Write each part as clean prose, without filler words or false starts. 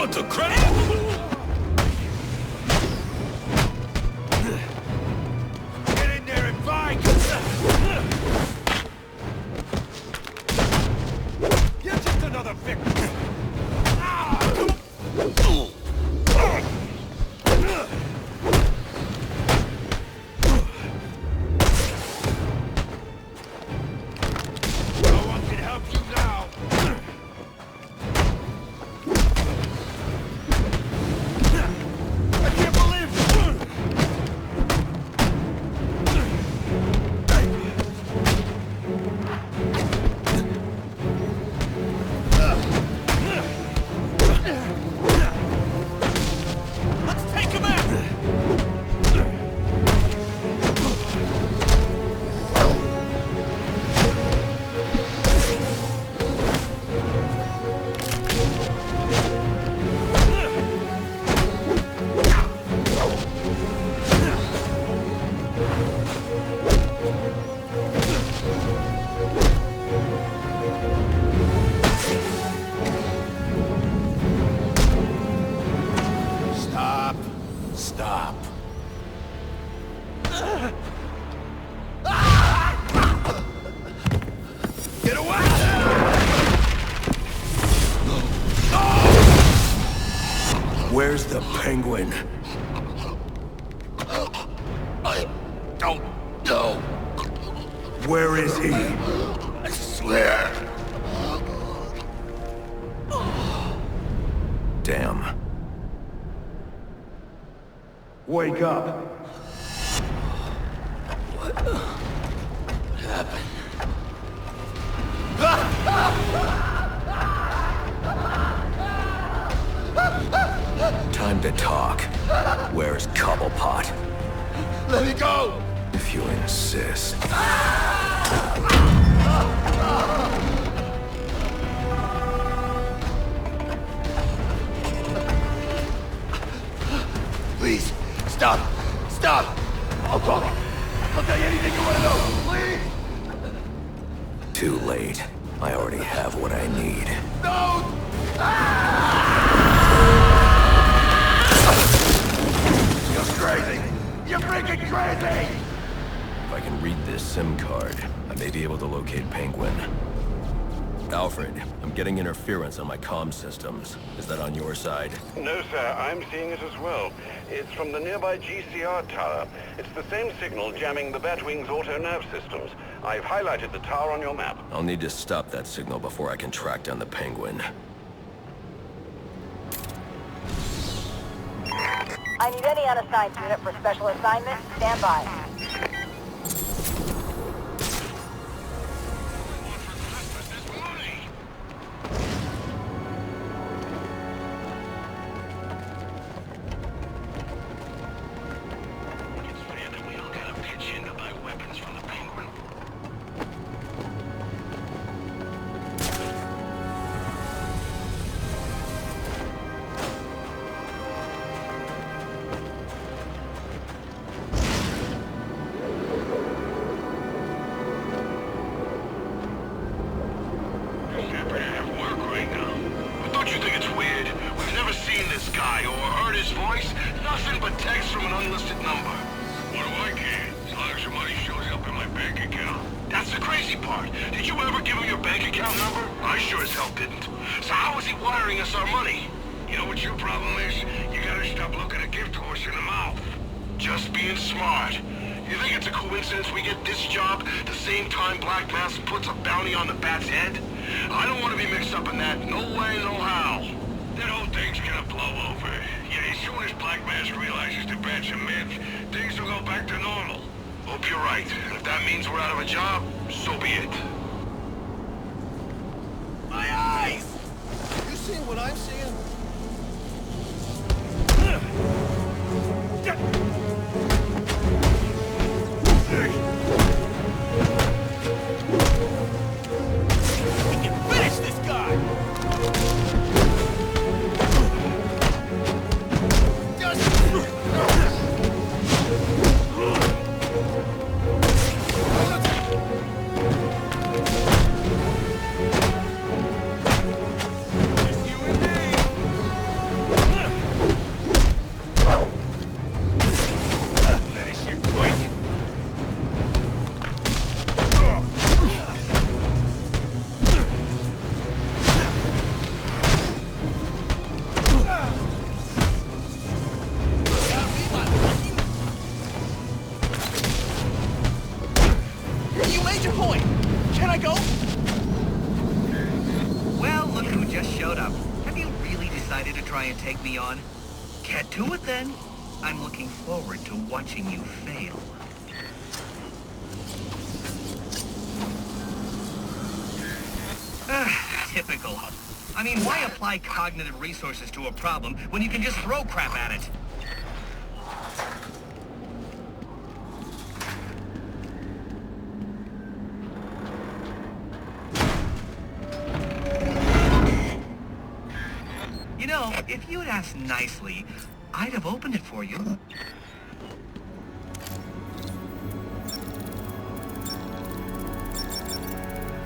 want the credit? Get in there and fight! You're just another victim! Stop. Get away! Where's the penguin? I don't know. Where is he? I swear. Damn. Wake up. What happened? Time to talk. Where's Cobblepot? Let me go! If you insist. Please, stop! Stop! I'll talk. I'll tell you anything you want to know, please! Too late. I already have what I need. No! You're crazy! You're freaking crazy! If I can read this SIM card, I may be able to locate Penguin. Alfred, I'm getting interference on my comm systems. Is that on your side? No, sir. I'm seeing it as well. It's from the nearby GCR tower. It's the same signal jamming the Batwing's auto-nav systems. I've highlighted the tower on your map. I'll need to stop that signal before I can track down the Penguin. I need any unassigned unit for special assignment. Stand by. Nothing but text from an unlisted number. What do I care? As long as your money shows up in my bank account. That's the crazy part. Did you ever give him your bank account number? I sure as hell didn't. So how is he wiring us our money? You know what your problem is? You gotta stop looking a gift horse in the mouth. Just being smart. You think it's a coincidence we get this job the same time Black Mask puts a bounty on the Bat's head? I don't want to be mixed up in that. No way, no how. That whole thing's gonna blow over. Yeah, as soon as Black Mask realizes the Bat's a myth, things will go back to normal. Hope you're right. And if that means we're out of a job, so be it. My eyes! You seeing what I'm seeing? We can finish this guy! point. Can I go? Well, look who just showed up. Have you really decided to try and take me on? Get to it then. I'm looking forward to watching you fail. Typical. I mean, why apply cognitive resources to a problem when you can just throw crap at it? You know, if you'd asked nicely, I'd have opened it for you.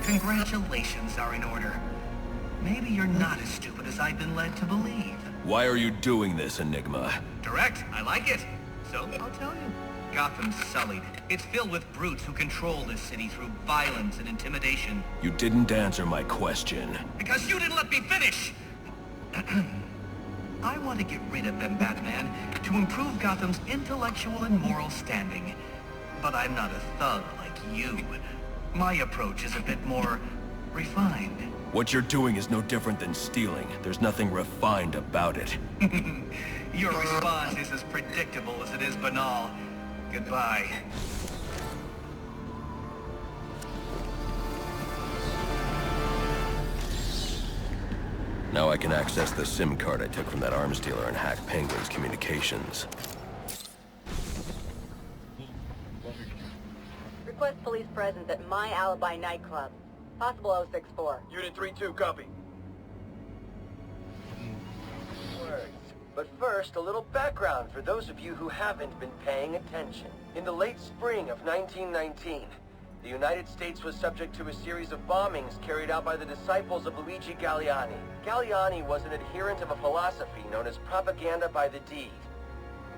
Congratulations are in order. Maybe you're not as stupid as I've been led to believe. Why are you doing this, Enigma? Direct, I like it. So, I'll tell you. Gotham's sullied. It's filled with brutes who control this city through violence and intimidation. You didn't answer my question. Because you didn't let me finish! I want to get rid of them, Batman, to improve Gotham's intellectual and moral standing. But I'm not a thug like you. My approach is a bit more refined. What you're doing is no different than stealing. There's nothing refined about it. Your response is as predictable as it is banal. Goodbye. Now I can access the SIM card I took from that arms dealer and hack Penguin's communications. Request police presence at My Alibi nightclub. Possible 064. Unit 3-2, copy. Words. But first, a little background for those of you who haven't been paying attention. In the late spring of 1919, the United States was subject to a series of bombings carried out by the disciples of Luigi Galliani. Galliani was an adherent of a philosophy known as propaganda by the deed.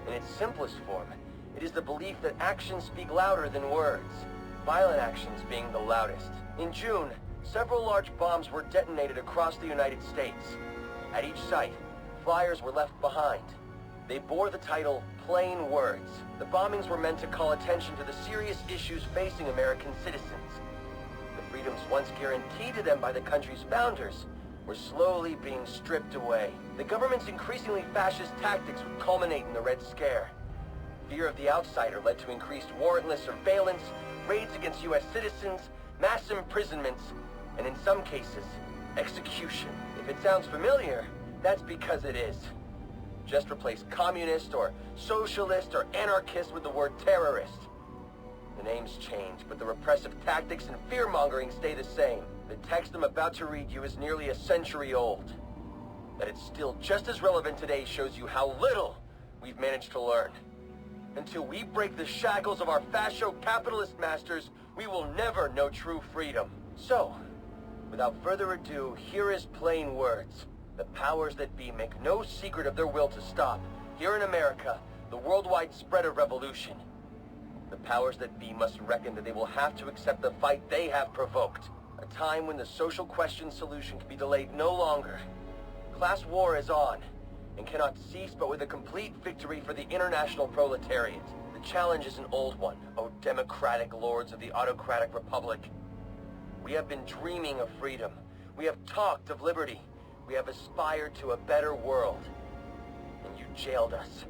In its simplest form, it is the belief that actions speak louder than words, violent actions being the loudest. In June, several large bombs were detonated across the United States. At each site, flyers were left behind. They bore the title, Plain Words. The bombings were meant to call attention to the serious issues facing American citizens. The freedoms once guaranteed to them by the country's founders were slowly being stripped away. The government's increasingly fascist tactics would culminate in the Red Scare. Fear of the outsider led to increased warrantless surveillance, raids against U.S. citizens, mass imprisonments, and in some cases, execution. If it sounds familiar, that's because it is. Just replace communist or socialist or anarchist with the word terrorist. The names change, but the repressive tactics and fear-mongering stay the same. The text I'm about to read you is nearly a century old. That it's still just as relevant today shows you how little we've managed to learn. Until we break the shackles of our fascio-capitalist masters, we will never know true freedom. So, without further ado, here is Plain Words. The powers that be make no secret of their will to stop, here in America, the worldwide spread of revolution. The powers that be must reckon that they will have to accept the fight they have provoked. A time when the social question solution can be delayed no longer. Class war is on, and cannot cease but with a complete victory for the international proletariat. The challenge is an old one, O democratic lords of the autocratic republic. We have been dreaming of freedom. We have talked of liberty. We have aspired to a better world. And you jailed us.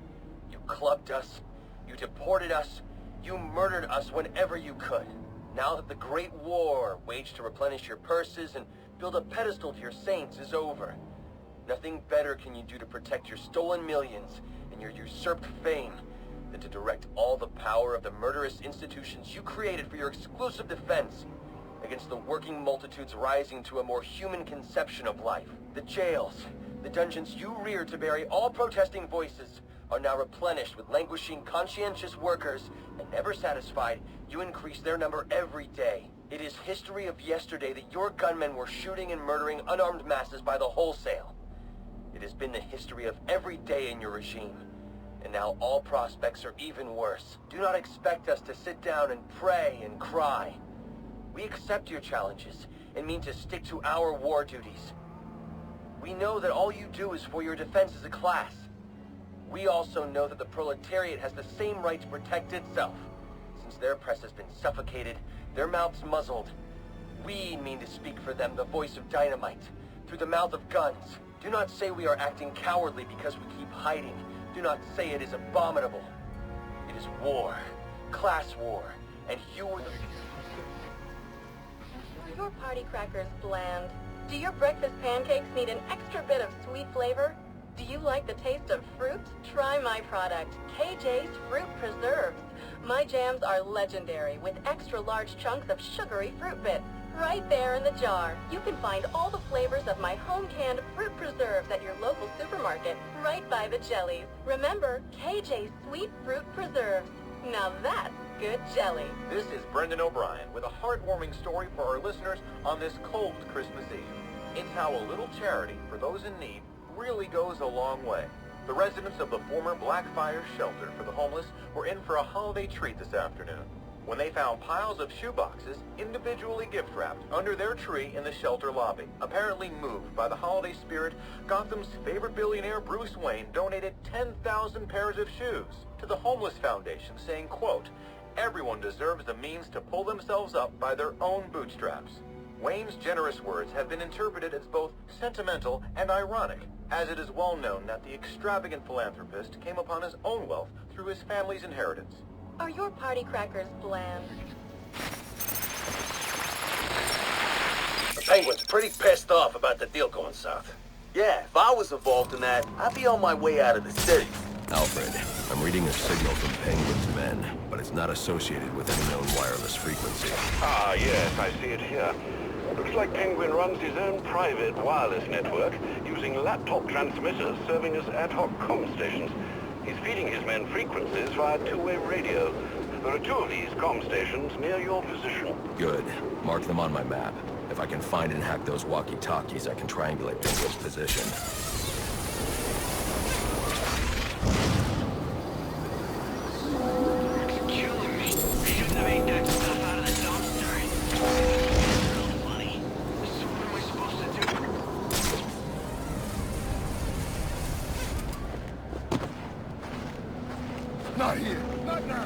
You clubbed us. You deported us. You murdered us whenever you could. Now that the great war waged to replenish your purses and build a pedestal to your saints is over, nothing better can you do to protect your stolen millions and your usurped fame than to direct all the power of the murderous institutions you created for your exclusive defense against the working multitudes rising to a more human conception of life. The jails, the dungeons you reared to bury all protesting voices, are now replenished with languishing conscientious workers, and never satisfied, you increase their number every day. It is history of yesterday that your gunmen were shooting and murdering unarmed masses by the wholesale. It has been the history of every day in your regime, and now all prospects are even worse. Do not expect us to sit down and pray and cry. We accept your challenges and mean to stick to our war duties. We know that all you do is for your defense as a class. We also know that the proletariat has the same right to protect itself. since their press has been suffocated, their mouths muzzled. We mean to speak for them the voice of dynamite, through the mouth of guns. Do not say we are acting cowardly because we keep hiding. Do not say it is abominable. It is war. Class war. And you are the... Are your party crackers bland? Do your breakfast pancakes need an extra bit of sweet flavor? Do you like the taste of fruit? Try my product, KJ's Fruit Preserves. My jams are legendary with extra large chunks of sugary fruit bits. Right there in the jar. You can find all the flavors of my home-canned fruit preserves at your local supermarket, right by the jellies. Remember, KJ's Sweet Fruit Preserves. Now that's good jelly. This is Brendan O'Brien with a heartwarming story for our listeners on this cold Christmas Eve. It's how a little charity for those in need really goes a long way. The residents of the former Blackfire shelter for the homeless were in for a holiday treat this afternoon when they found piles of shoeboxes individually gift-wrapped under their tree in the shelter lobby. Apparently moved by the holiday spirit, Gotham's favorite billionaire Bruce Wayne donated 10,000 pairs of shoes to the Homeless Foundation, saying, quote, "Everyone deserves the means to pull themselves up by their own bootstraps." Wayne's generous words have been interpreted as both sentimental and ironic, as it is well known that the extravagant philanthropist came upon his own wealth through his family's inheritance. Are your party crackers bland? The Penguin's pretty pissed off about the deal going south. Yeah, if I was involved in that, I'd be on my way out of the city. Alfred, I'm reading a signal from Penguin's men, but it's not associated with any known wireless frequency. Ah, yes, I see it here. Looks like Penguin runs his own private wireless network using laptop transmitters serving as ad hoc comm stations. He's feeding his men frequencies via two-way radio. There are 2 of these comm stations near your position. Good. Mark them on my map. If I can find and hack those walkie-talkies, I can triangulate Penguin's position. It's killing me. Shouldn't have ate that stuff out of the dumpster. It's really funny. So what am I supposed to do? Not here. Not now.